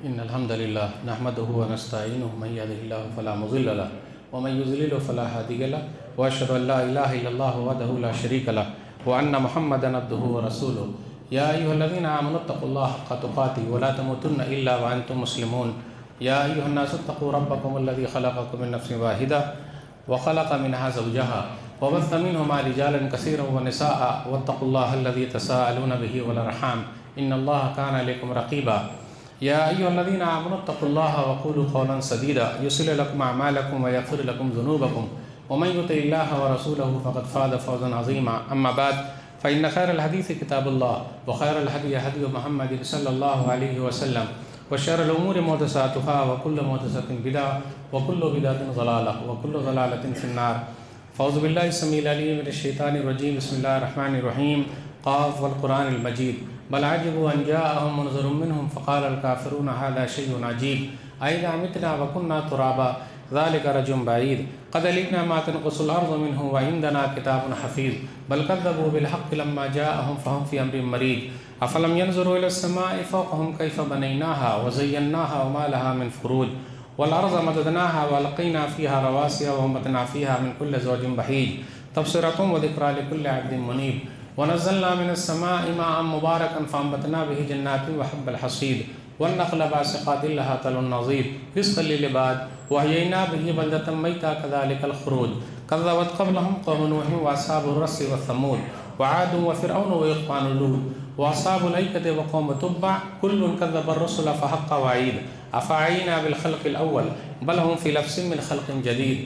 إن الحمد لله نحمده ونستعينه من يهده الله فلا مضل له ومن يضلل فلا هادي له وأشهد أن لا إله إلا الله وحده لا شريك له وأن محمدا عبده ورسوله يا أيها الذين آمنوا اتقوا الله حق تقاته ولا تموتن إلا وأنتم مسلمون يا أيها الناس اتقوا ربكم الذي خلقكم من نفس واحدة وخلق منها زوجها وبث منهما رجالا كثيرا ونساء واتقوا الله الذي تساءلون به والأرحام إن الله كان عليكم رقيبا يا أيها الذين آمنوا اتقوا الله وقولوا قولا سديدا يصلح لكم أعمالكم ويغفر لكم ذنوبكم ومن يطع الله ورسوله فقد فاز فوزا عظيما أما بعد فإن خير الحديث كتاب الله وخير الهدي هدي محمد صلى الله عليه وسلم وشر الأمور محدثاتها وكل محدثة بدعة وكل بدعة ضلالة وكل ضلالة في النار فأعوذ بالله السميع العليم من الشيطان الرجيم بسم الله الرحمن الرحيم قاف والقرآن المجيد بل عجبوا أن جاءهم منذر منهم فقال الكافرون هذا شيء عجيب أئذا متنا وكنا ترابا ذلك رجل بعيد قد علمنا ما تنقص الأرض منه وعندنا كتاب حفيظ بل كذبوا بالحق لما جاءهم فهم في أمر مريج أفلم ينظروا إلى السماء فوقهم كيف بنيناها وزيناها وما لها من فروج والأرض مددناها وألقينا فيها رواسي وأنبتنا فيها من كل زوج بهيج تبصرة وذكرى لكل عبد منيب ونزلنا من السماء ماء مباركا فأنبتنا به جنات وحب الحصيد والنخل باسقات لها طلع نضيد رزقا للعباد وأحيينا به بلدة ميتا كذلك الخروج كذبت قبلهم قوم نوح وأصحاب الرس والثمود وعاد وفرعون وإخوان لوط وأصحاب الأيكة وقوم تبع كل كذب الرسل فحق وعيد أفعينا بالخلق الأول بل هم في لبس من خلق جديد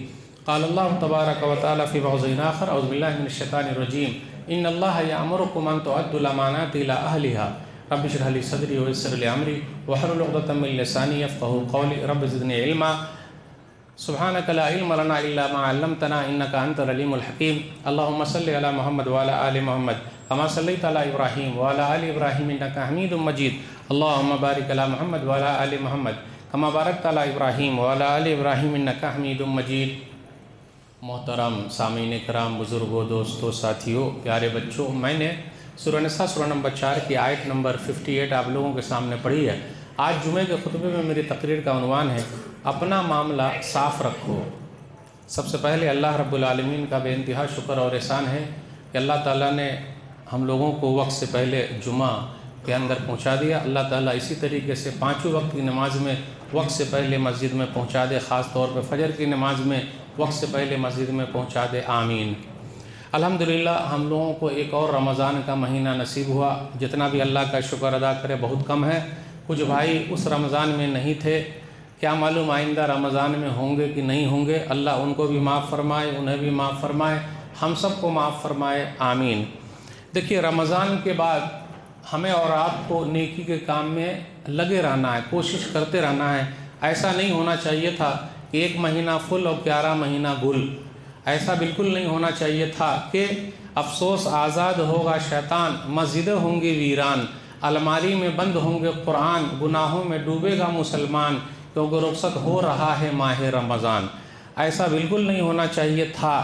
قال الله تبارك وتعالى في موضع آخر أعوذ بالله من الشيطان الرجيم إن الله يأمركم أن تؤدوا الأمانات إلى أهلها رب اشرح لي صدري ويسر لي أمري واحلل عقدة من لساني يفقهوا قولي رب زدني علما سبحانك لا علم لنا إلا ما علمتنا إنك أنت العليم الحكيم اللهم صل على محمد وعلى آل محمد كما صليت على إبراهيم وعلى آل إبراهيم إنك حميد مجيد اللهم بارك على محمد وعلى آل محمد كما باركت على إبراهيم وعلى آل إبراهيم إنك حميد مجيد محترم سامعین کرام، بزرگوں، دوستوں، ساتھیوں، پیارے بچوں، میں نے سورہ نساء سورہ نمبر 4 کی آیت نمبر 58 آپ لوگوں کے سامنے پڑھی ہے۔ آج جمعے کے خطبے میں میری تقریر کا عنوان ہے اپنا معاملہ صاف رکھو۔ سب سے پہلے اللہ رب العالمین کا بے انتہا شکر اور احسان ہے کہ اللہ تعالیٰ نے ہم لوگوں کو وقت سے پہلے جمعہ کے اندر پہنچا دیا۔ اللہ تعالیٰ اسی طریقے سے پانچوں وقت کی نماز میں وقت سے پہلے مسجد میں پہنچا دے، خاص طور پہ فجر کی نماز میں وقت سے پہلے مسجد میں پہنچا دے، آمین۔ الحمدللہ ہم لوگوں کو ایک اور رمضان کا مہینہ نصیب ہوا۔ جتنا بھی اللہ کا شکر ادا کرے بہت کم ہے۔ کچھ بھائی اس رمضان میں نہیں تھے، کیا معلوم آئندہ رمضان میں ہوں گے کہ نہیں ہوں گے۔ اللہ ان کو بھی معاف فرمائے، انہیں بھی معاف فرمائے، ہم سب کو معاف فرمائے، آمین۔ دیکھیے، رمضان کے بعد ہمیں اور آپ کو نیکی کے کام میں لگے رہنا ہے، کوشش کرتے رہنا ہے۔ ایسا نہیں ہونا چاہیے تھا کہ ایک مہینہ فل اور 11 مہینہ گل۔ ایسا بالکل نہیں ہونا چاہیے تھا کہ افسوس آزاد ہوگا شیطان، مسجدیں ہوں گی ویران، الماری میں بند ہوں گے قرآن، گناہوں میں ڈوبے گا مسلمان، کیونکہ رخصت ہو رہا ہے ماہ رمضان۔ ایسا بالکل نہیں ہونا چاہیے تھا۔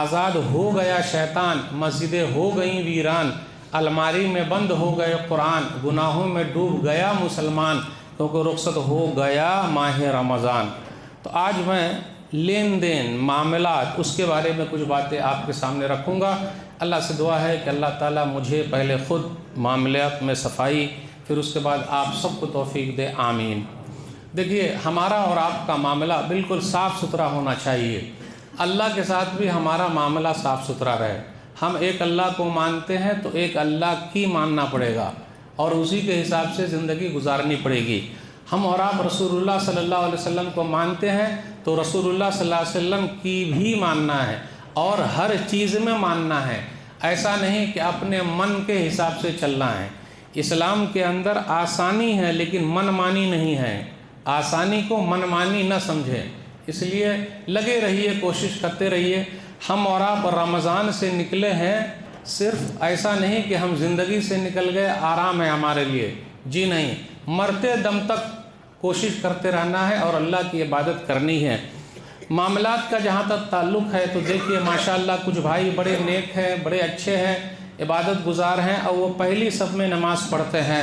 آزاد ہو گیا شیطان، مسجدیں ہو گئیں ویران، الماری میں بند ہو گئے قرآن، گناہوں میں ڈوب گیا مسلمان، کیونکہ رخصت ہو گیا ماہ رمضان۔ تو آج میں لین دین، معاملات، اس کے بارے میں کچھ باتیں آپ کے سامنے رکھوں گا۔ اللہ سے دعا ہے کہ اللہ تعالیٰ مجھے پہلے خود معاملات میں صفائی، پھر اس کے بعد آپ سب کو توفیق دے، آمین۔ دیکھیے، ہمارا اور آپ کا معاملہ بالکل صاف ستھرا ہونا چاہیے۔ اللہ کے ساتھ بھی ہمارا معاملہ صاف ستھرا رہے۔ ہم ایک اللہ کو مانتے ہیں تو ایک اللہ کی ماننا پڑے گا اور اسی کے حساب سے زندگی گزارنی پڑے گی۔ ہم اور آپ رسول اللہ صلی اللہ علیہ وسلم کو مانتے ہیں تو رسول اللہ صلی اللہ علیہ وسلم کی بھی ماننا ہے اور ہر چیز میں ماننا ہے۔ ایسا نہیں کہ اپنے من کے حساب سے چلنا ہے۔ اسلام کے اندر آسانی ہے لیکن من مانی نہیں ہے۔ آسانی کو من مانی نہ سمجھیں، اس لیے لگے رہیے، کوشش کرتے رہیے۔ ہم اور آپ رمضان سے نکلے ہیں، صرف ایسا نہیں کہ ہم زندگی سے نکل گئے، آرام ہے ہمارے لیے، جی نہیں، مرتے دم تک کوشش کرتے رہنا ہے اور اللہ کی عبادت کرنی ہے۔ معاملات کا جہاں تک تعلق ہے تو دیکھیے ماشاءاللہ کچھ بھائی بڑے نیک ہیں، بڑے اچھے ہیں، عبادت گزار ہیں اور وہ پہلی صف میں نماز پڑھتے ہیں۔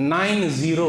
90,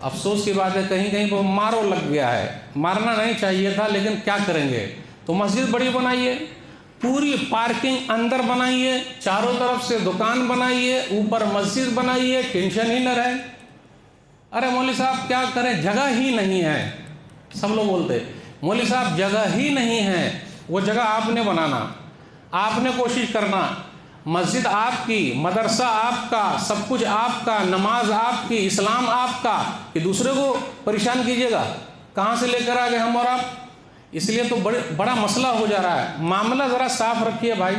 افسوس کی بات ہے کہیں کہیں پہ مارو لگ گیا ہے، مارنا نہیں چاہیے تھا، لیکن کیا کریں گے؟ تو مسجد بڑی بنائیے، پوری پارکنگ اندر بنائیے، چاروں طرف سے دکان بنائیے، اوپر مسجد بنائیے، ٹینشن ہی نہ رہے۔ ارے مولوی صاحب کیا کریں، جگہ ہی نہیں ہے۔ سب لوگ بولتے مولوی صاحب جگہ ہی نہیں ہے، وہ جگہ آپ نے بنانا، آپ نے کوشش کرنا، مسجد آپ کی، مدرسہ آپ کا، سب کچھ آپ کا، نماز آپ کی، اسلام آپ کا، کہ دوسرے کو پریشان کیجیے گا؟ کہاں سے لے کر آ گئے ہم اور آپ؟ اس لیے تو بڑا مسئلہ ہو جا رہا ہے۔ معاملہ ذرا صاف رکھیے بھائی،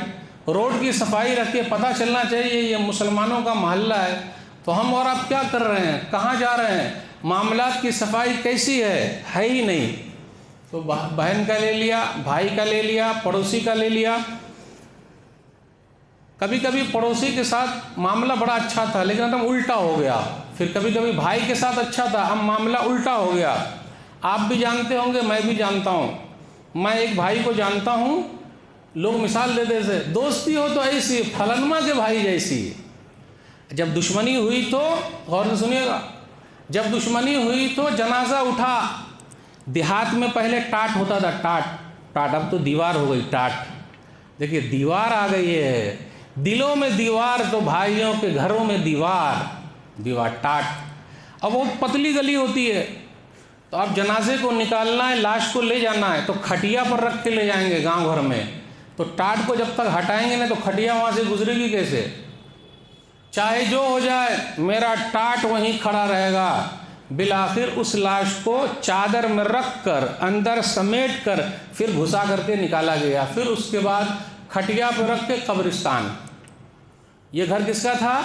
روڈ کی صفائی رکھیے، پتہ چلنا چاہیے یہ مسلمانوں کا محلہ ہے، تو ہم اور آپ کیا کر رہے ہیں، کہاں جا رہے ہیں، معاملات کی صفائی کیسی ہے ہی نہیں۔ تو بہن کا لے لیا، بھائی کا لے لیا، پڑوسی کا لے لیا۔ کبھی کبھی پڑوسی کے ساتھ معاملہ بڑا اچھا تھا لیکن اب الٹا ہو گیا، پھر کبھی کبھی بھائی کے ساتھ اچھا تھا، اب معاملہ الٹا ہو گیا۔ آپ بھی جانتے ہوں گے، میں بھی جانتا ہوں، میں ایک بھائی کو جانتا ہوں، لوگ مثال دیتے تھے دوستی ہو تو ایسی فلنما کے بھائی جیسی، جب دشمنی ہوئی تو غور سے سنیے گا، جب دشمنی ہوئی تو جنازہ اٹھا، دیہات میں پہلے ٹاٹ ہوتا تھا، ٹاٹ، اب تو دیوار ہو گئی، ٹاٹ، دیکھیے دیوار آ گئی ہے، دلوں میں دیوار تو بھائیوں کے گھروں میں دیوار ٹاٹ۔ اب وہ پتلی گلی ہوتی ہے تو اب جنازے کو نکالنا ہے، لاش کو لے جانا ہے تو کھٹیا پر رکھ کے لے جائیں گے گاؤں گھر میں، تو ٹاٹ کو جب تک ہٹائیں گے نہیں تو کھٹیا وہاں سے گزرے گی کیسے؟ چاہے جو ہو جائے میرا ٹاٹ وہیں کھڑا رہے گا۔ بالآخر اس لاش کو چادر میں رکھ کر اندر سمیٹ کر پھر گھسا کر کے نکالا گیا، پھر اس کے بعد کھٹیا پہ رکھ کے قبرستان۔ یہ گھر کس کا تھا؟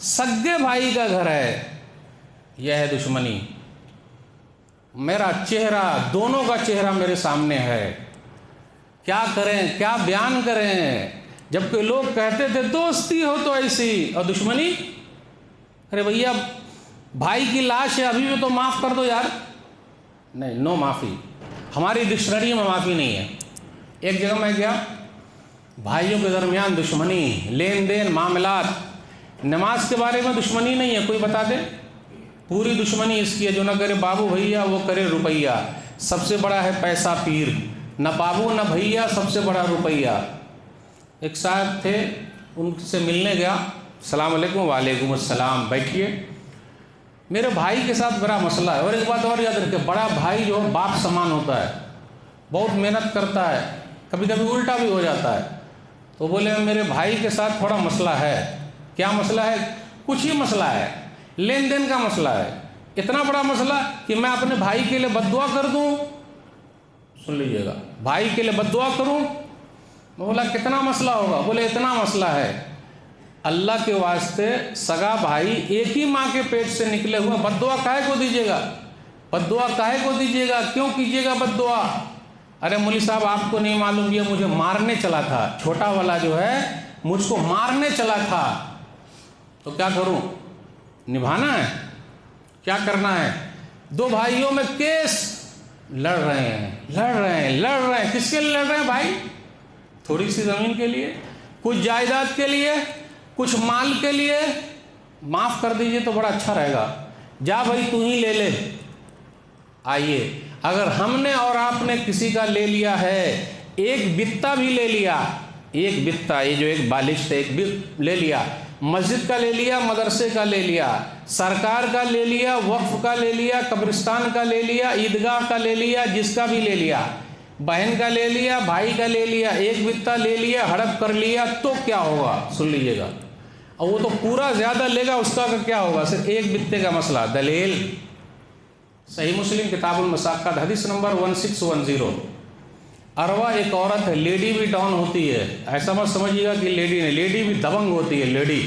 سگے بھائی کا گھر ہے۔ یہ ہے دشمنی۔ میرا چہرہ، دونوں کا چہرہ میرے سامنے ہے، کیا کریں، کیا بیان کریں؟ جبکہ لوگ کہتے تھے دوستی ہو تو ایسی، اور دشمنی، ارے بھیا بھائی کی لاش ہے ابھی بھی تو معاف کر دو یار۔ نہیں، نو معافی، ہماری ڈکشنری میں معافی نہیں ہے۔ ایک جگہ میں گیا، بھائیوں کے درمیان دشمنی، لین دین، معاملات، نماز کے بارے میں دشمنی نہیں ہے، کوئی بتا دے؟ پوری دشمنی اس کی ہے، جو نہ کرے بابو بھیا وہ کرے روپیہ، سب سے بڑا ہے پیسہ پیر، نہ بابو نہ بھیا، سب سے بڑا روپیہ۔ ایک صاحب تھے، ان سے ملنے گیا، السلام علیکم، وعلیکم السلام، بیٹھیے، میرے بھائی کے ساتھ بڑا مسئلہ ہے۔ اور ایک بات اور یاد رکھے، بڑا بھائی جو باپ سمان ہوتا ہے، بہت محنت کرتا ہے، کبھی کبھی الٹا بھی ہو جاتا ہے۔ تو بولے میرے بھائی کے ساتھ تھوڑا مسئلہ ہے۔ کیا مسئلہ ہے؟ کچھ ہی مسئلہ ہے، لین دین کا مسئلہ ہے، اتنا بڑا مسئلہ کہ میں اپنے بھائی کے لیے بد دعا کر دوں؟ سن لیجئے گا، بھائی کے لیے بد دعا کروں؟ میں بولا کتنا مسئلہ ہوگا؟ بولے اتنا مسئلہ ہے، اللہ کے واسطے سگا بھائی ایک ہی ماں کے پیٹ سے نکلے ہوئے، بد دعا کاہے کو دیجیے گا؟ بد دعا کاہے کو دیجیے گا؟ کیوں کیجیے گا بد دعا؟ ارے مولوی صاحب آپ کو نہیں معلوم، یہ مجھے مارنے چلا تھا، چھوٹا والا جو ہے مجھ کو مارنے چلا تھا، تو کیا کروں؟ نبھانا ہے، کیا کرنا ہے؟ دو بھائیوں میں کیس لڑ رہے ہیں، کس کے لیے لڑ رہے ہیں بھائی؟ تھوڑی سی زمین کے لیے، کچھ جائیداد کے لیے، کچھ مال کے لیے۔ معاف کر دیجئے تو بڑا اچھا رہے گا، جا بھائی تو ہی لے لے۔ آئیے، اگر ہم نے اور آپ نے کسی کا لے لیا ہے، ایک بتہ بھی لے لیا، ایک بتہ، یہ جو ایک بالش تھے، ایک بت لے لیا، مسجد کا لے لیا، مدرسے کا لے لیا، سرکار کا لے لیا، وقف کا لے لیا، قبرستان کا لے لیا، عیدگاہ کا لے لیا، جس کا بھی لے لیا، بہن کا لے لیا، بھائی کا لے لیا، ایک بتہ لے لیا، ہڑپ کر لیا، تو کیا ہوگا؟ سن لیجئے گا، اور وہ تو پورا زیادہ لے گا، اس کا کیا ہوگا؟ صرف ایک بتے کا مسئلہ۔ دلیل صحیح مسلم کتاب المساقات حدیث نمبر 1610۔ اروا ایک عورت ہے، لیڈی بھی ڈاؤن ہوتی ہے، ایسا مت سمجھیے گا کہ لیڈی نہیں، لیڈی بھی دبنگ ہوتی ہے، لیڈی۔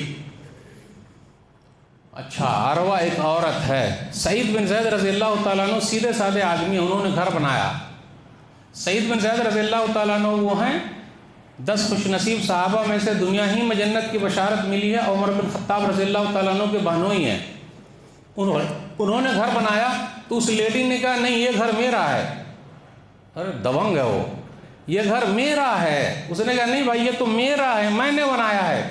اچھا، اروا ایک عورت ہے، سعید بن زید رضی اللہ تعالیٰ عنہ سیدھے سادے آدمی، انہوں نے گھر بنایا۔ سعید بن زید رضی اللہ تعالیٰ عنہ وہ ہیں 10 خوش نصیب صحابہ میں سے، دنیا ہی میں جنت کی بشارت ملی ہے، عمر بن خطاب رضی اللہ تعالیٰ عنہ کے بہنوئی ہیں۔ انہوں نے گھر بنایا تو اس لیڈی نے کہا نہیں یہ گھر میرا ہے۔ ارے دبنگ ہے وہ، یہ گھر میرا ہے۔ اس نے کہا نہیں بھائی یہ تو میرا ہے، میں نے بنایا ہے۔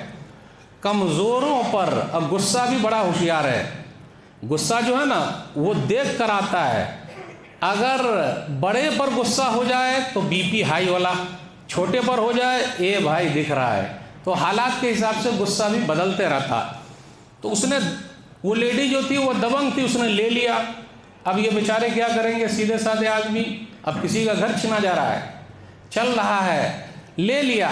کمزوروں پر، اب غصہ بھی بڑا ہوشیار ہے، غصہ جو ہے نا وہ دیکھ کر آتا ہے. اگر بڑے پر غصہ ہو جائے تو بی پی ہائی والا، چھوٹے پر ہو جائے اے بھائی دکھ رہا ہے. تو حالات کے حساب سے غصہ بھی بدلتے رہتا. تو اس نے، وہ لیڈی جو تھی وہ دبنگ تھی، اس نے لے لیا. اب یہ بیچارے کیا کریں گے سیدھے سادھے آدمی، اب کسی کا گھر چھینا جا رہا ہے، چل رہا ہے، لے لیا.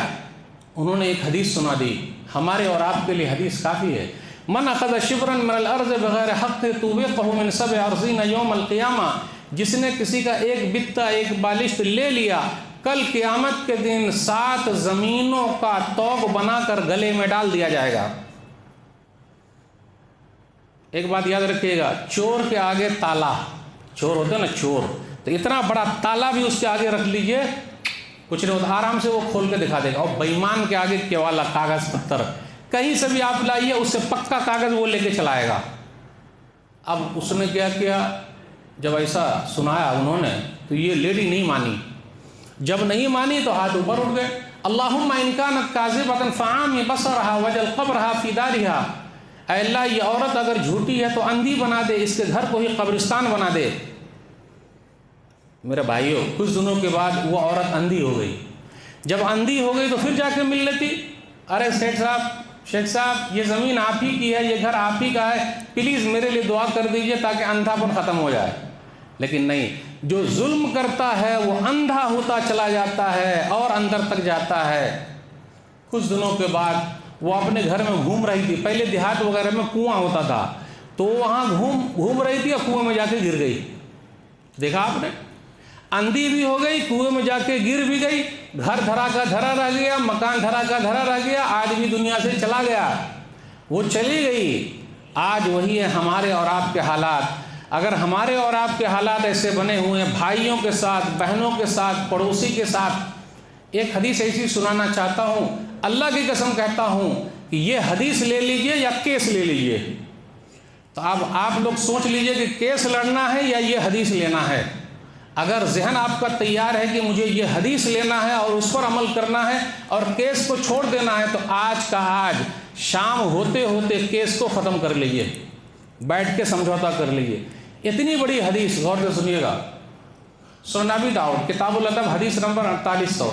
انہوں نے ایک حدیث سنا دی، ہمارے اور آپ کے لیے حدیث کافی ہے. من اخذ شبرا من الارض بغیر حق توبقہ من 7 ارضین یوم القیامہ، جس نے کسی کا ایک بتہ ایک بالشت لے لیا، کل قیامت کے دن 7 زمینوں کا طوق بنا کر گلے میں ڈال دیا جائے گا. ایک بات یاد رکھیے گا، چور کے آگے تالا، چور ہوتے ہیں نا چور، تو اتنا بڑا تالا بھی اس کے آگے رکھ لیجئے، کچھ نہیں ہوتا، آرام سے وہ کھول کے دکھا دے گا. اور بےمان کے آگے کیوالا کاغذ پتر کہیں سے بھی آپ لائیے، اس سے پکا کاغذ وہ لے کے چلائے گا. اب اس نے کیا کیا، جب ایسا سنایا انہوں نے تو یہ لیڈی نہیں مانی. جب نہیں مانی تو ہاتھ اوپر اٹھ گئے. اللہم ان کانت کاذبۃ فعامی بصرھا وجل قبرھا فی دارھا، اے اللہ یہ عورت اگر جھوٹی ہے تو اندھی بنا دے، اس کے گھر کو ہی قبرستان بنا دے. میرے بھائیوں، کچھ دنوں کے بعد وہ عورت اندھی ہو گئی. جب اندھی ہو گئی تو پھر جا کے مل لیتی، ارے شیخ صاحب یہ زمین آپ ہی کی ہے، یہ گھر آپ ہی کا ہے، پلیز میرے لیے دعا کر دیجئے تاکہ اندھا پن ختم ہو جائے. لیکن نہیں، جو ظلم کرتا ہے وہ اندھا ہوتا چلا جاتا ہے اور اندر تک جاتا ہے. کچھ دنوں کے بعد وہ اپنے گھر میں گھوم رہی تھی، پہلے دیہات وغیرہ میں کنواں ہوتا تھا، تو وہاں گھوم رہی تھی اور کنویں میں جا کے گر گئی. دیکھا آپ نے، اندھی بھی ہو گئی، کنویں میں جا کے گر بھی گئی، گھر دھرا کا دھرا رہ گیا، مکان دھرا کا دھرا رہ گیا، آج بھی دنیا سے چلا گیا، وہ چلی گئی. آج وہی ہے ہمارے اور آپ کے حالات. اگر ہمارے اور آپ کے حالات ایسے بنے ہوئے ہیں، بھائیوں کے ساتھ، بہنوں کے ساتھ، پڑوسی کے ساتھ، ایک حدیث ایسی سنانا چاہتا ہوں، اللہ کی قسم کہتا ہوں کہ یہ حدیث لے لیجئے یا کیس لے لیجئے. تو اب آپ لوگ سوچ لیجئے کہ کیس لڑنا ہے یا یہ حدیث لینا ہے. اگر ذہن آپ کا تیار ہے کہ مجھے یہ حدیث لینا ہے اور اس پر عمل کرنا ہے اور کیس کو چھوڑ دینا ہے، تو آج کا آج شام ہوتے ہوتے کیس کو ختم کر لیجئے، بیٹھ کے سمجھوتا کر لیجئے. اتنی بڑی حدیث، غور سے سنیے گا. سنن ابی داؤد کتاب الادب حدیث نمبر 4800،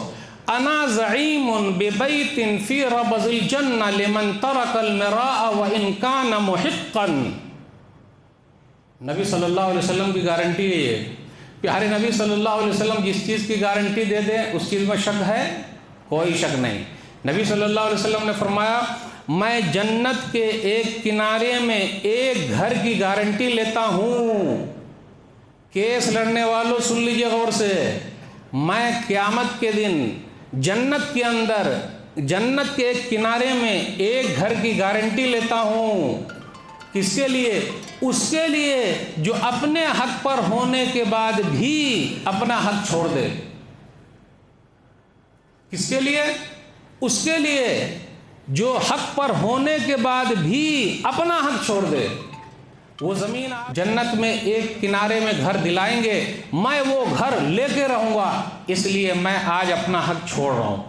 انا زعیم ببیت فی ربض الجنہ لمن ترک المراء وان کان محقا. نبی صلی اللہ علیہ وسلم کی گارنٹی ہے. یہ پیارے نبی صلی اللہ علیہ وسلم جس چیز کی گارنٹی دے دیں اس چیز میں شک ہے؟ کوئی شک نہیں. نبی صلی اللہ علیہ وسلم نے فرمایا، میں جنت کے ایک کنارے میں ایک گھر کی گارنٹی لیتا ہوں. کیس لڑنے والوں سن لیجئے غور سے، میں قیامت کے دن جنت کے اندر، جنت کے ایک کنارے میں ایک گھر کی گارنٹی لیتا ہوں. کس کے لیے؟ اس کے لیے جو اپنے حق پر ہونے کے بعد بھی اپنا حق چھوڑ دے. کس کے لیے؟ اس کے لیے جو حق پر ہونے کے بعد بھی اپنا حق چھوڑ دے. وہ زمین جنت میں ایک کنارے میں گھر دلائیں گے، میں وہ گھر لے کے رہوں گا، اس لیے میں آج اپنا حق چھوڑ رہا ہوں.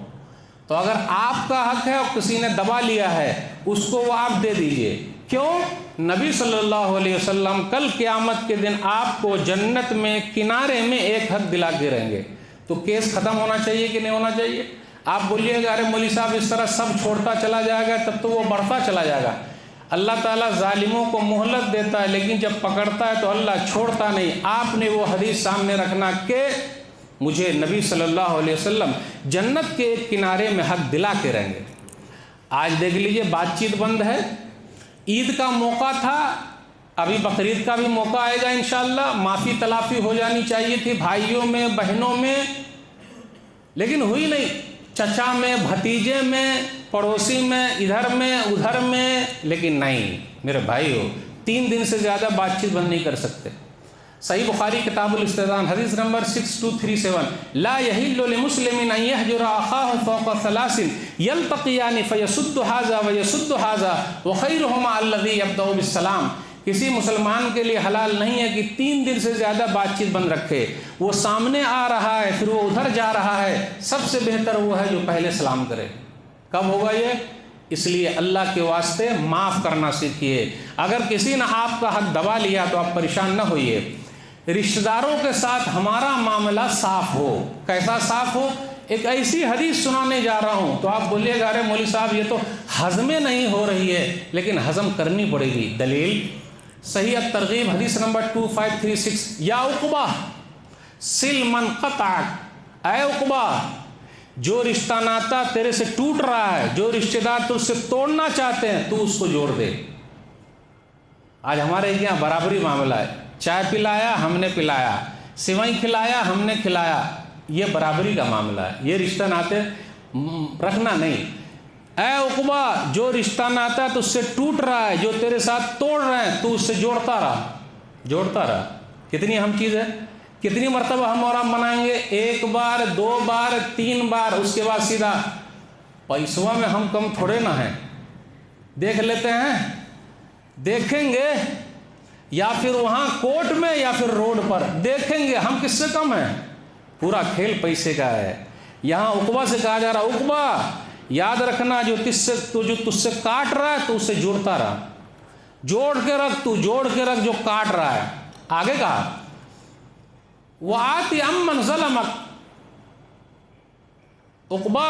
تو اگر آپ کا حق ہے اور کسی نے دبا لیا ہے، اس کو وہ آپ دے دیجئے. کیوں؟ نبی صلی اللہ علیہ وسلم کل قیامت کے دن آپ کو جنت میں کنارے میں ایک حق دلا کے رہیں گے. تو کیس ختم ہونا چاہیے کہ نہیں ہونا چاہیے؟ آپ بولیے گا ارے مولوی صاحب اس طرح سب چھوڑتا چلا جائے گا تب تو وہ بڑھتا چلا جائے گا. اللہ تعالیٰ ظالموں کو مہلت دیتا ہے لیکن جب پکڑتا ہے تو اللہ چھوڑتا نہیں. آپ نے وہ حدیث سامنے رکھنا کہ مجھے نبی صلی اللہ علیہ وسلم جنت کے ایک کنارے میں حق دلا کے رہیں گے. آج دیکھ لیجئے بات چیت بند ہے. عید کا موقع تھا، ابھی بقرعید کا بھی موقع آئے گا انشاءاللہ. معافی تلافی ہو جانی چاہیے تھی بھائیوں میں، بہنوں میں، لیکن ہوئی نہیں. چچا میں، بھتیجے میں، پڑوسی میں، ادھر میں، ادھر میں، لیکن نہیں. میرے بھائیو، 3 دن سے زیادہ بات چیت بند نہیں کر سکتے. صحیح بخاری کتاب الاستئذان حدیث نمبر 6237، لا يحل لمسلم ان يهجر اخاه فوق 3 يلتقيان فيسد هذا ويسد هذا وخيرهما الذي يبدأ بالسلام. کسی مسلمان کے لیے حلال نہیں ہے کہ 3 دن سے زیادہ بات چیت بند رکھے. وہ سامنے آ رہا ہے پھر وہ ادھر جا رہا ہے، سب سے بہتر وہ ہے جو پہلے سلام کرے. کب ہوگا یہ؟ اس لیے اللہ کے واسطے معاف کرنا سیکھیے۔ اگر کسی نے آپ کا حق دبا لیا تو آپ پریشان نہ ہوئیے۔ رشتہ داروں کے ساتھ ہمارا معاملہ صاف ہو۔ کیسا صاف ہو؟ ایک ایسی حدیث سنانے جا رہا ہوں تو آپ بولیے گا ارے مولوی صاحب یہ تو ہضم نہیں ہو رہی ہے، لیکن ہضم کرنی پڑے گی۔ دلیل صحیح الترغیب حدیث نمبر 2536، یا عقبہ سل من قطعک، اے عقبہ جو رشتہ ناتا تیرے سے ٹوٹ رہا ہے، جو رشتہ دار تجھ سے توڑنا چاہتے ہیں، تو اس کو جوڑ دے۔ آج ہمارے یہاں برابری معاملہ ہے، چائے پلایا ہم نے پلایا، سیوئی کھلایا ہم نے کھلایا، یہ برابری کا معاملہ ہے، یہ رشتہ ناتے رکھنا نہیں۔ اے عقبہ جو رشتہ ناتا تجھ سے ٹوٹ رہا ہے، جو تیرے ساتھ توڑ رہے ہیں، تو اس سے جوڑتا رہا۔ کتنی اہم چیز ہے، کتنی مرتبہ ہم اور آپ منائیں گے؟ 1 بار 2 بار 3 بار، اس کے بعد سیدھا پیسوا میں ہم کم تھوڑے نہ ہیں، دیکھ لیتے ہیں، دیکھیں گے یا پھر وہاں کورٹ میں یا پھر روڈ پر دیکھیں گے ہم کس سے کم ہیں۔ پورا کھیل پیسے کا ہے۔ یہاں عقبہ سے کہا جا رہا عقبہ یاد رکھنا جو تجھ سے کاٹ رہا ہے تو اس سے جوڑتا رہا، جوڑ کے رکھ جو کاٹ رہا ہے۔ آگے کہا وَآتِ عَمَّنْ ظَلَمَكَ، عقبہ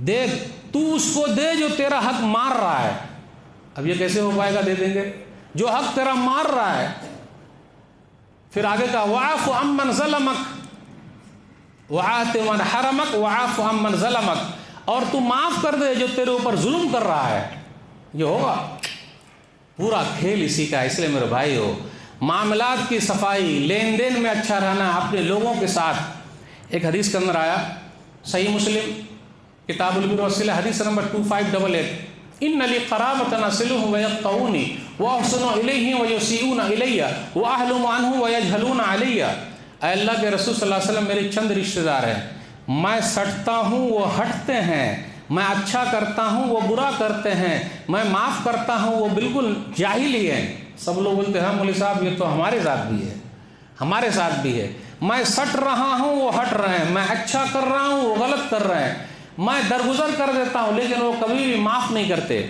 دیکھ تو اس کو دے جو تیرا حق مار رہا ہے۔ اب یہ کیسے ہو پائے گا؟ دے دیں گے جو حق تیرا مار رہا ہے۔ پھر آگے کہا وَاعْفُ عَمَّنْ ظَلَمَكَ وَآتِ مَنْ حَرَمَكَ وَاعْفُ عَمَّنْ ظَلَمَكَ، اور تو معاف کر دے جو تیرے اوپر ظلم کر رہا ہے۔ یہ ہوگا پورا کھیل اسی کا ہے۔ اس لیے میرے بھائی ہو، معاملات کی صفائی، لین دین میں اچھا رہنا اپنے لوگوں کے ساتھ۔ ایک حدیث کے اندر آیا صحیح مسلم کتاب البر والصلہ حدیث نمبر 2588، ان لی قرابۃ اصلهم ویقطعونی واحسن الیہم ویسیئون الی واحلم عنہم ویجہلون علی۔ اے اللہ کے رسول صلی اللہ علیہ وسلم، میرے چند رشتہ دار ہیں، میں سٹتا ہوں وہ ہٹتے ہیں، میں اچھا کرتا ہوں وہ برا کرتے ہیں، میں معاف کرتا ہوں وہ بالکل جاہل ہی ہیں۔ سب لوگ بولتے ہیں مولوی صاحب یہ تو ہمارے ساتھ بھی ہے، میں سٹ رہا ہوں وہ ہٹ رہے ہیں، میں اچھا کر رہا ہوں وہ غلط کر رہے ہیں، میں درگزر کر دیتا ہوں لیکن وہ کبھی بھی معاف نہیں کرتے۔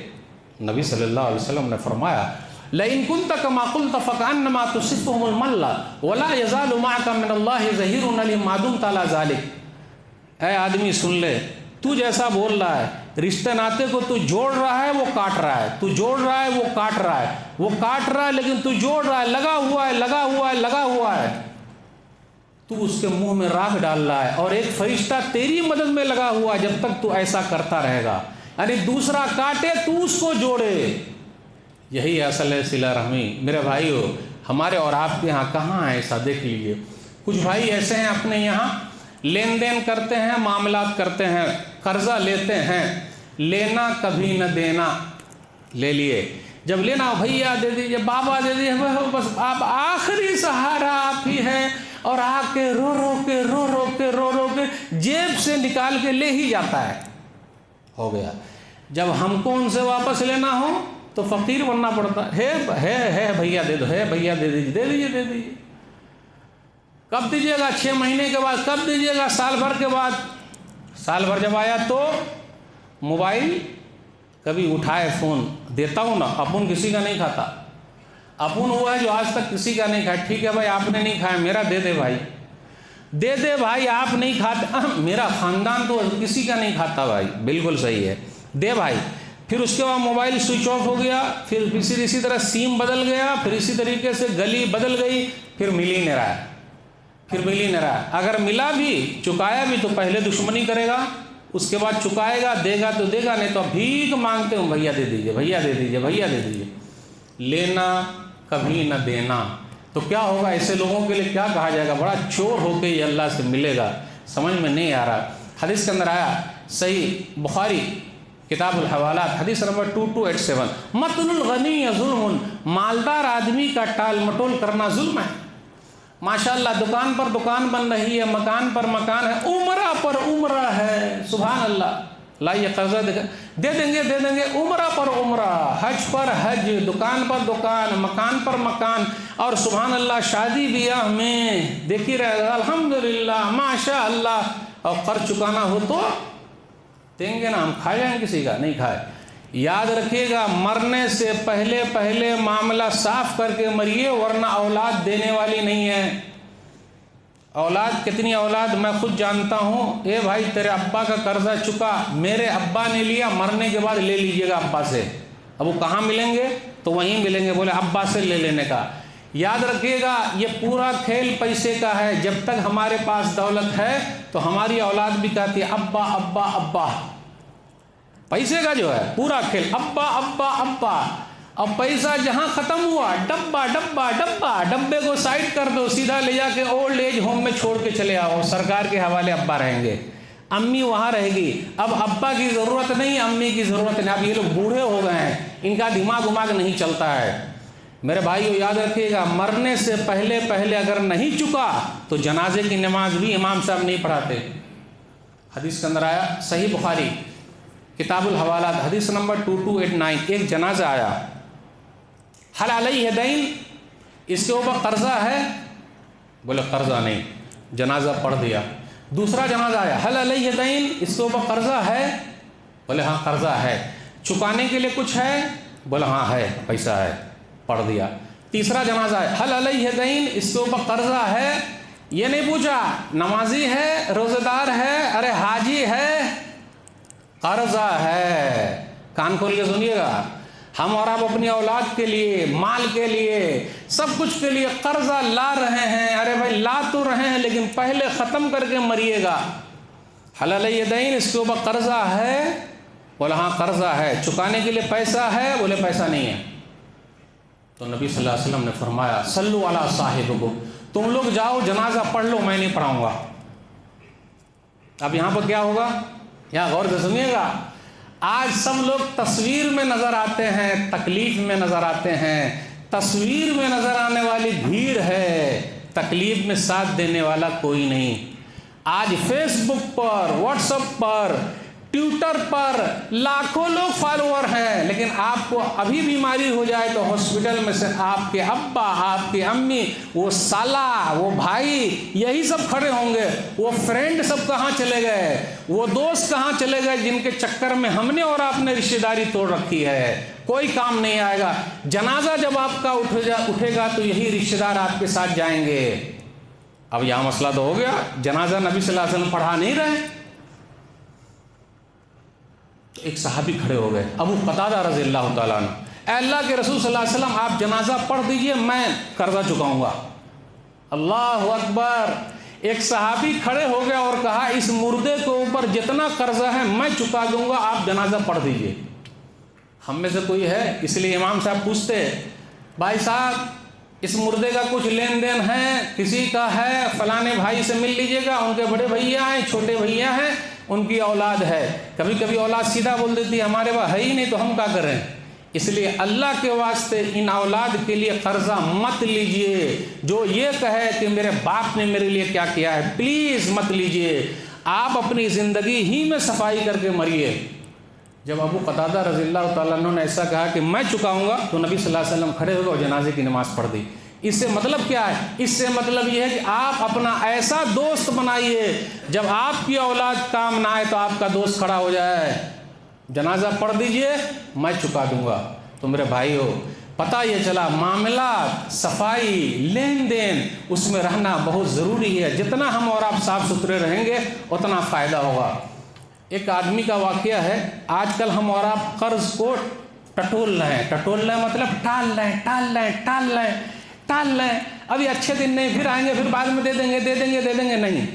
نبی صلی اللہ علیہ وسلم نے فرمایا لئن كنت كما قلت فكأنما تصفهم المل ولا يزال معك من الله ظهير لما دمت على ذلك۔ اے آدمی سن لے، تو جیسا بول رہا ہے، رشتے ناتے کو تو جوڑ رہا ہے وہ کاٹ رہا ہے، تو جوڑ رہا ہے وہ کاٹ رہا ہے، وہ کاٹ رہا ہے لیکن تو جوڑ رہا ہے، لگا ہوا ہے، تو اس کے منہ میں راکھ ڈال رہا ہے، اور ایک فرشتہ تیری مدد میں لگا ہوا ہے جب تک تو ایسا کرتا رہے گا، یعنی دوسرا کاٹے تو اس کو جوڑے۔ یہی اصل ہے صلہ رحمی۔ میرے بھائیو، ہمارے اور آپ کے یہاں کہاں ہے ایسا؟ دیکھ لیجئے، کچھ بھائی ایسے ہیں اپنے یہاں لین دین کرتے ہیں، معاملات کرتے ہیں، قرضہ لیتے ہیں، لینا کبھی نہ دینا، لے لیے، جب لینا بھیا دے دیجئے، بابا دے دیجئے، بس آپ آخری سہارا آپ ہی ہیں، اور آ کے رو کے جیب سے نکال کے لے ہی جاتا ہے۔ ہو گیا، جب ہم کو ان سے واپس لینا ہو تو فقیر بننا پڑتا ہے بھیا دے دو، ہے بھیا دے دیجئے۔ کب دیجیے گا؟ 6 مہینے کے بعد، کب دیجیے گا؟ سال بھر کے بعد۔ سال بھر جب آیا تو موبائل کبھی اٹھائے، فون دیتا ہوں نا، اپن کسی کا نہیں کھاتا، اپن ہوا ہے جو آج تک کسی کا نہیں کھایا، ٹھیک ہے بھائی آپ نے نہیں کھایا، میرا دے دے بھائی آپ نہیں کھاتے، میرا خاندان تو کسی کا نہیں کھاتا بھائی، بالکل صحیح ہے، دے بھائی۔ پھر اس کے بعد موبائل سوئچ آف ہو گیا، پھر اسی طرح سیم بدل گیا، پھر اسی طریقے سے گلی بدل گئی، پھر مل ہی نہیں رہا ہے، اگر ملا بھی چکایا بھی تو پہلے دشمنی کرے گا، اس کے بعد چکائے گا، دے گا تو دے گا، نہیں تو بھیک مانگتے ہوں بھیا دے دیجئے۔ لینا کبھی نہ دینا، تو کیا ہوگا؟ ایسے لوگوں کے لیے کیا کہا جائے گا؟ بڑا چور ہو کے یہ اللہ سے ملے گا، سمجھ میں نہیں آ رہا۔ حدیث کے اندر آیا صحیح بخاری کتاب الحوالات حدیث نمبر 2287، مطل الغنی ظلم، مالدار آدمی کا ٹال مٹول کرنا ظلم ہے۔ ماشاءاللہ دکان پر دکان بن رہی ہے، مکان پر مکان ہے، عمرہ پر عمرہ ہے، سبحان اللہ، لائیے قرضہ دے دیں گے، عمرہ پر عمرہ، حج پر حج، دکان پر دکان، مکان پر مکان، اور سبحان اللہ شادی بیاہ میں دیکھی رہے گا الحمدللہ ماشاءاللہ، اور قرض چکانا ہو تو دیں گے نا، ہم کھائے جائیں کسی کا؟ نہیں کھائے۔ یاد رکھیے گا مرنے سے پہلے پہلے معاملہ صاف کر کے مریے، ورنہ اولاد دینے والی نہیں ہے۔ اولاد کتنی اولاد میں خود جانتا ہوں۔ اے بھائی تیرے ابا کا قرضہ چکا، میرے ابا نے لیا، مرنے کے بعد لے لیجئے گا ابا سے۔ اب وہ کہاں ملیں گے؟ تو وہیں ملیں گے، بولے ابا سے لے لینے کا۔ یاد رکھیے گا یہ پورا کھیل پیسے کا ہے۔ جب تک ہمارے پاس دولت ہے تو ہماری اولاد بھی کہتی ہے ابا ابا ابا۔ پیسے کا جو ہے پورا کھیل ابا ابا ابا۔ اب پیسہ جہاں ختم ہوا ڈبا ڈبا ڈبا، ڈبے کو سائڈ کر دو، سیدھا لے جا کے اولڈ ایج ہوم میں چھوڑ کے چلے آؤ، سرکار کے حوالے ابا رہیں گے، امی وہاں رہے گی۔ اب ابا کی ضرورت نہیں، امی کی ضرورت نہیں، اب یہ لوگ بوڑھے ہو گئے ہیں، ان کا دماغ نہیں چلتا ہے۔ میرے بھائیو یاد رکھیے گا مرنے سے پہلے پہلے اگر نہیں چکا تو جنازے کی نماز بھی امام صاحب نہیں پڑھاتے۔ حدیث کے اندر آیا، صحیح بخاری کتاب الحوالات حدیث نمبر 2289، ایک جنازہ آیا، حل علیہ دین، اس کے اوپر قرضہ ہے؟ بولے قرضہ نہیں، جنازہ پڑھ دیا۔ دوسرا جنازہ آیا، حل علیہ دین، اس کے اوپر قرضہ ہے؟ بولے ہاں قرضہ ہے۔ چکانے کے لیے کچھ ہے؟ بولے ہاں ہے، پیسہ ہے، پڑھ دیا۔ تیسرا جنازہ ہے، حل علیہ دین، اس کے اوپر قرضہ ہے؟ یہ نہیں پوچھا نمازی ہے، روزہ دار ہے، ارے حاجی ہے، قرضہ ہے۔ کان کھول کے سنیے گا، ہم اور آپ اپنی اولاد کے لیے، مال کے لیے، سب کچھ کے لیے قرضہ لا رہے ہیں۔ ارے بھائی لا تو رہے ہیں لیکن پہلے ختم کر کے مریے گا۔ حل علیہ دین، اس کے اوپر قرضہ ہے؟ بولا ہاں قرضہ ہے۔ چکانے کے لیے پیسہ ہے؟ بولے پیسہ نہیں ہے۔ تو نبی صلی اللہ علیہ وسلم نے فرمایا صلو علی صاحبکم، تم لوگ جاؤ جنازہ پڑھ لو، میں نہیں پڑھاؤں گا۔ اب یہاں پر کیا ہوگا؟ یہاں غور سے سنیے گا، آج سب لوگ تصویر میں نظر آتے ہیں، تکلیف میں نظر آتے ہیں، تصویر میں نظر آنے والی بھیڑ ہے، تکلیف میں ساتھ دینے والا کوئی نہیں۔ آج فیس بک پر، واٹس ایپ پر، ٹویٹر پر لاکھوں لوگ فالوور ہیں، لیکن آپ کو ابھی بیماری ہو جائے تو ہاسپٹل میں سے آپ کے ابا، آپ کی امی، وہ سالہ، وہ بھائی، یہی سب کھڑے ہوں گے۔ وہ فرینڈ سب کہاں چلے گئے؟ وہ دوست کہاں چلے گئے جن کے چکر میں ہم نے اور آپ نے رشتہ داری توڑ رکھی ہے؟ کوئی کام نہیں آئے گا۔ جنازہ جب آپ کا اٹھے گا تو یہی رشتہ دار آپ کے ساتھ جائیں گے۔ اب یہاں مسئلہ تو ہو گیا، جنازہ نبی صلی اللہ علیہ وسلم پڑھا نہیں رہے۔ ایک صحابی کھڑے ہو گئے، ابو قتادہ رضی اللہ تعالیٰ عنہ، اے اللہ کے رسول صلی اللہ علیہ وسلم آپ جنازہ پڑھ دیجئے، میں قرضہ چکاؤں گا۔ اللہ اکبر! ایک صحابی کھڑے ہو گیا اور کہا اس مردے کے اوپر جتنا قرضہ ہے میں چکا دوں گا، آپ جنازہ پڑھ دیجئے۔ ہم میں سے کوئی ہے؟ اس لیے امام صاحب پوچھتے بھائی صاحب اس مردے کا کچھ لین دین ہے؟ کسی کا ہے؟ فلانے بھائی سے مل لیجئے گا، ان کے بڑے بھیا ہیں، چھوٹے بھیا ہیں، ان کی اولاد ہے۔ کبھی کبھی اولاد سیدھا بول دیتی ہے ہمارے پاس ہے ہی نہیں تو ہم کیا کریں؟ اس لیے اللہ کے واسطے ان اولاد کے لیے قرضہ مت لیجئے۔ جو یہ کہے کہ میرے باپ نے میرے لیے کیا کیا ہے، پلیز مت لیجئے۔ آپ اپنی زندگی ہی میں صفائی کر کے مریے۔ جب ابو قتادہ رضی اللہ تعالیٰ عنہ نے ایسا کہا کہ میں چکاؤں گا تو نبی صلی اللہ علیہ وسلم کھڑے ہو گئے اور جنازے کی نماز پڑھ دی۔ اس سے مطلب کیا ہے؟ اس سے مطلب یہ ہے کہ آپ اپنا ایسا دوست بنائیے جب آپ کی اولاد کام نہ آئے تو آپ کا دوست کھڑا ہو جائے۔ جنازہ پڑھ دیجئے، میں چکا دوں گا۔ تو میرے بھائیو پتہ یہ چلا معاملات، صفائی، لین دین، اس میں رہنا بہت ضروری ہے۔ جتنا ہم اور آپ صاف ستھرے رہیں گے اتنا فائدہ ہوگا۔ ایک آدمی کا واقعہ ہے، آج کل ہم اور آپ قرض کو ٹٹول رہے ہیں۔ ٹٹول رہے مطلب ٹال لیں، ابھی اچھے دن نہیں، پھر آئیں گے، پھر بعد میں دے دیں گے، نہیں۔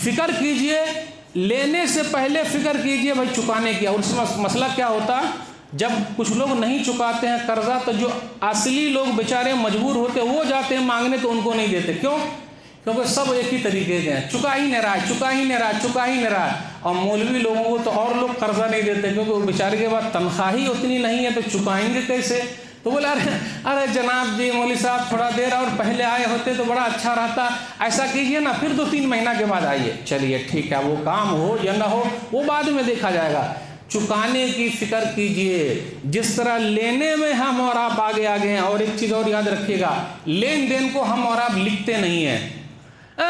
فکر کیجئے، لینے سے پہلے فکر کیجئے بھائی چکانے کی۔ اور اس میں مسئلہ کیا ہوتا، جب کچھ لوگ نہیں چکاتے ہیں قرضہ تو جو اصلی لوگ بیچارے مجبور ہوتے وہ جاتے ہیں مانگنے تو ان کو نہیں دیتے۔ کیوں؟ کیونکہ سب ایک ہی طریقے کے ہیں، چکا ہی نہیں رہا۔ اور مولوی لوگوں کو تو اور لوگ قرضہ نہیں دیتے کیونکہ وہ بیچارے کے بعد تنخواہ ہی اتنی نہیں ہے تو چکائیں گے کیسے؟ تو بولے ارے جناب جی مولوی صاحب تھوڑا دیر اور پہلے آئے ہوتے تو بڑا اچھا رہتا، ایسا کیجئے نا، پھر 2-3 مہینہ کے بعد آئیے۔ چلیے ٹھیک ہے، وہ کام ہو یا نہ ہو وہ بعد میں دیکھا جائے گا۔ چکانے کی فکر کیجئے، جس طرح لینے میں ہم اور آپ آگے ہیں۔ اور ایک چیز اور یاد رکھیے گا، لین دین کو ہم اور آپ لکھتے نہیں ہیں۔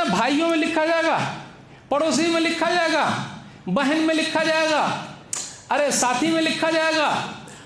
بھائیوں میں لکھا جائے گا، پڑوسی میں لکھا جائے گا، بہن میں لکھا جائے گا، ارے ساتھی میں لکھا جائے گا،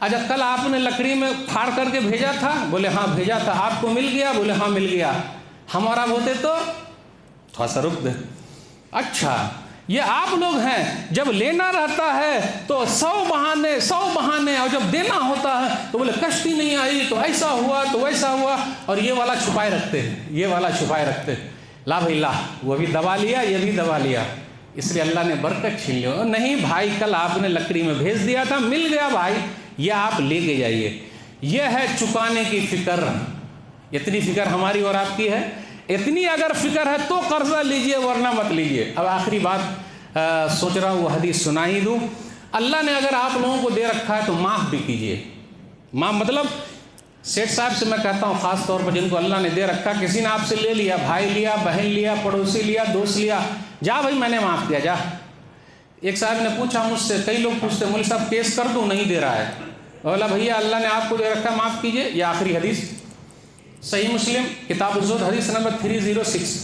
اچھا کل آپ نے لکڑی میں پھاڑ کر کے بھیجا تھا؟ بولے ہاں بھیجا تھا۔ آپ کو مل گیا؟ بولے ہاں مل گیا۔ ہمارا ہوتے تو تھوڑا سا رک دے۔ اچھا یہ آپ لوگ ہیں، جب لینا رہتا ہے تو 100 بہانے، اور جب دینا ہوتا ہے تو بولے کشتی نہیں آئی تو ایسا ہوا تو ویسا ہوا، اور یہ والا چھپائے رکھتے ہیں، یہ والا چھپائے رکھتے ہیں۔ لا بھائی لا، وہ بھی دبا لیا، یہ بھی دبا لیا، اس لیے اللہ نے برکت چھین لیا۔ نہیں بھائی کل آپ نے لکڑی میں بھیج دیا تھا، مل گیا بھائی، یہ آپ لے کے جائیے۔ یہ ہے چکانے کی فکر۔ اتنی فکر ہماری اور آپ کی ہے؟ اتنی اگر فکر ہے تو قرضہ لیجئے، ورنہ مت لیجئے۔ اب آخری بات سوچ رہا ہوں وہ حدیث سنا ہی دوں۔ اللہ نے اگر آپ لوگوں کو دے رکھا ہے تو معاف بھی کیجئے۔ معاف مطلب سیٹھ صاحب سے میں کہتا ہوں خاص طور پر جن کو اللہ نے دے رکھا، کسی نے آپ سے لے لیا، بھائی لیا، بہن لیا، پڑوسی لیا، دوست لیا، جا بھائی میں نے معاف کیا، جا۔ ایک صاحب نے پوچھا مجھ سے، کئی لوگ پوچھتے مولوی صاحب کیس کر دوں، نہیں دے رہا ہے۔ بولا بھیا اللہ نے آپ کو دے رکھا، معاف کیجئے۔ یہ آخری حدیث صحیح مسلم کتاب الزہد حدیث نمبر 306۔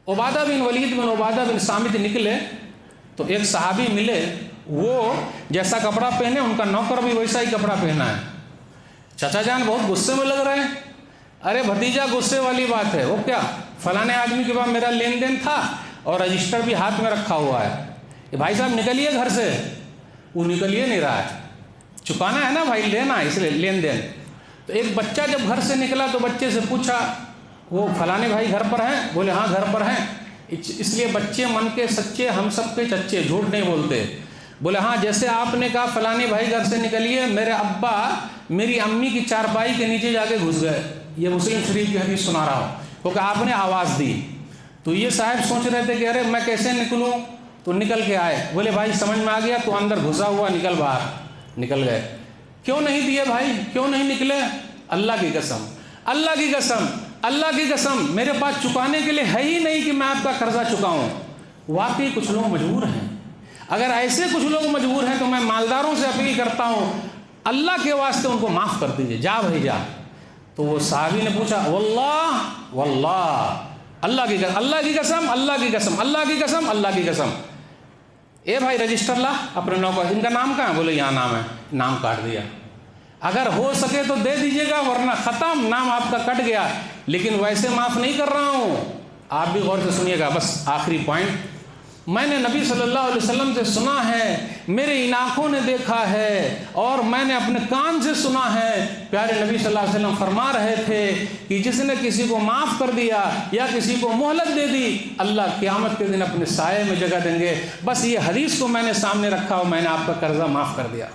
عبادہ بن ولید بن عبادہ بن صامت نکلے تو ایک صحابی ملے، وہ جیسا کپڑا پہنے ان کا نوکر بھی ویسا ہی کپڑا پہنا ہے۔ چچا جان بہت غصے میں لگ رہے ہیں۔ ارے بھتیجا غصے والی بات ہے، وہ کیا؟ فلانے آدمی کے پاس میرا لین دین تھا اور رجسٹر بھی ہاتھ میں رکھا ہوا ہے، کہ بھائی صاحب نکلیے گھر سے۔ وہ نکلیے نہیں رہا ہے، چکانا ہے نا بھائی، لینا ہے، اس لیے لین دین۔ تو ایک بچہ جب گھر سے نکلا تو بچے سے پوچھا وہ فلانے بھائی گھر پر ہیں؟ بولے ہاں گھر پر ہیں۔ اس لیے بچے من کے سچے، ہم سب کے چچے، جھوٹ نہیں بولتے۔ بولے ہاں جیسے آپ نے کہا فلانے بھائی گھر سے نکلیے، میرے ابا میری امی کی چارپائی کے نیچے جا کے گھس گئے۔ یہ مسلم شریف کی حدیث سنا رہا ہوں، کیونکہ آپ نے آواز دی۔ تو یہ صاحب سوچ رہے تھے کہ ارے میں کیسے نکلوں، تو نکل کے آئے۔ بولے بھائی سمجھ میں آ گیا، تو اندر گھسا ہوا نکل باہر، نکل گئے۔ کیوں نہیں دیے بھائی، کیوں نہیں نکلے؟ اللہ کی قسم، اللہ کی قسم، اللہ کی قسم، میرے پاس چکانے کے لیے ہے ہی نہیں کہ میں آپ کا قرضہ چکاؤں۔ واقعی کچھ لوگ مجبور ہیں۔ اگر ایسے کچھ لوگ مجبور ہیں تو میں مالداروں سے اپیل کرتا ہوں اللہ کے واسطے ان کو معاف کر دیجئے، جا بھائی جا۔ تو وہ صحابی نے پوچھا واللہ واللہ، اللہ کی قسم، اللہ کی قسم، اللہ کی قسم، اللہ کی قسم، اللہ کی قسم۔ اے بھائی رجسٹر لا اپنے نوکر، ان کا نام کہاں ہے؟ بولے یہاں نام ہے۔ نام کاٹ دیا۔ اگر ہو سکے تو دے دیجئے گا، ورنہ ختم، نام آپ کا کٹ گیا۔ لیکن ویسے معاف نہیں کر رہا ہوں۔ آپ بھی غور سے سنیے گا، بس آخری پوائنٹ۔ میں نے نبی صلی اللہ علیہ وسلم سے سنا ہے، میرے ان آنکھوں نے دیکھا ہے، اور میں نے اپنے کان سے سنا ہے، پیارے نبی صلی اللہ علیہ وسلم فرما رہے تھے کہ جس نے کسی کو معاف کر دیا یا کسی کو مہلت دے دی، اللہ قیامت کے دن اپنے سائے میں جگہ دیں گے۔ بس یہ حدیث کو میں نے سامنے رکھا اور میں نے آپ کا قرضہ معاف کر دیا۔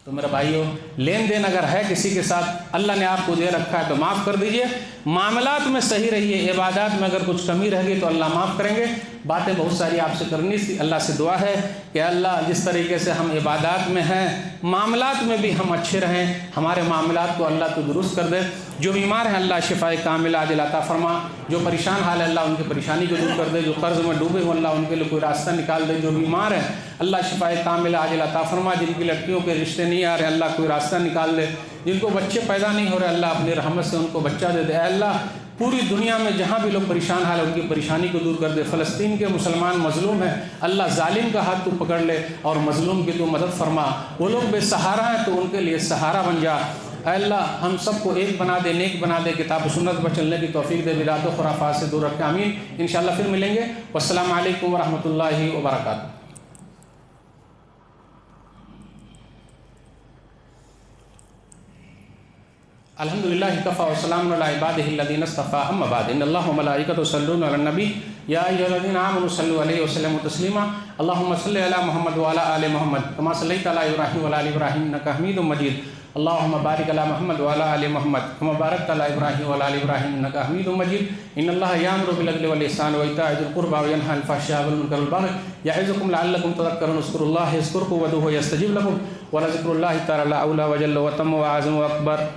تو میرے بھائیو، لین دین اگر ہے کسی کے ساتھ، اللہ نے آپ کو دے رکھا ہے تو معاف کر دیجئے۔ معاملات میں صحیح رہیے، عبادات میں اگر کچھ کمی رہ گئی تو اللہ معاف کریں گے۔ باتیں بہت ساری آپ سے کرنی تھی، اللہ سے دعا ہے کہ اللہ جس طریقے سے ہم عبادات میں ہیں، معاملات میں بھی ہم اچھے رہیں، ہمارے معاملات کو اللہ تو درست کر دے۔ جو بیمار ہیں اللہ شفائے کاملہ عاجل عطا فرما، جو پریشان حال ہے اللہ ان کی پریشانی کو دور کر دے، جو قرض میں ڈوبے ہوں اللہ ان کے لیے کوئی راستہ نکال دے، جو بیمار ہیں اللہ شفائے کاملہ عاجل عطا فرما، جن کی لڑکیوں کے رشتے نہیں آ رہے اللہ کوئی راستہ نکال دے، جن کو بچے پیدا نہیں ہو رہے اللہ اپنی رحمت سے ان کو بچہ دے دے۔ اے اللہ پوری دنیا میں جہاں بھی لوگ پریشان حال ہیں ان کی پریشانی کو دور کر دے۔ فلسطین کے مسلمان مظلوم ہیں، اللہ ظالم کا ہاتھ تو پکڑ لے اور مظلوم کی تو مدد فرما۔ وہ لوگ بے سہارا ہیں تو ان کے لیے سہارا بن جا۔ اے اللہ ہم سب کو ایک بنا دے، نیک بنا دے، کتاب و سنت پر چلنے کی توفیق دے، بدعت و خرافات سے دور رکھے، آمین۔ انشاءاللہ پھر ملیں گے۔ والسلام علیکم ورحمۃ اللہ وبرکاتہ۔ الحمد للہ کفا وسلام علی عبادہ الذین اصطفیٰ، اما بعد، ان اللہ وملائکتہ یصلون علی النبی یا ایھا الذین آمنوا صلوا علیہ وسلموا تسلیما۔ اللہم صل علی محمد وعلی آل محمد کما صلیت علی ابراہیم وعلی آل ابراہیم انک حمید مجید۔ اللہم بارک علی محمد وعلی آل محمد کما بارکت علی ابراہیم وعلی آل ابراہیم انک حمید مجید۔ ان اللہ یامر بالعدل والاحسان وایتاء ذی القربى وینہی عن الفحشاء والمنکر والبغی یعظکم لعلکم تذکرون۔ اذکروا اللہ یذکرکم وادعوہ یستجب لکم ولذکر اللہ تعالی اعلی وجل واتم واعظم واکبر۔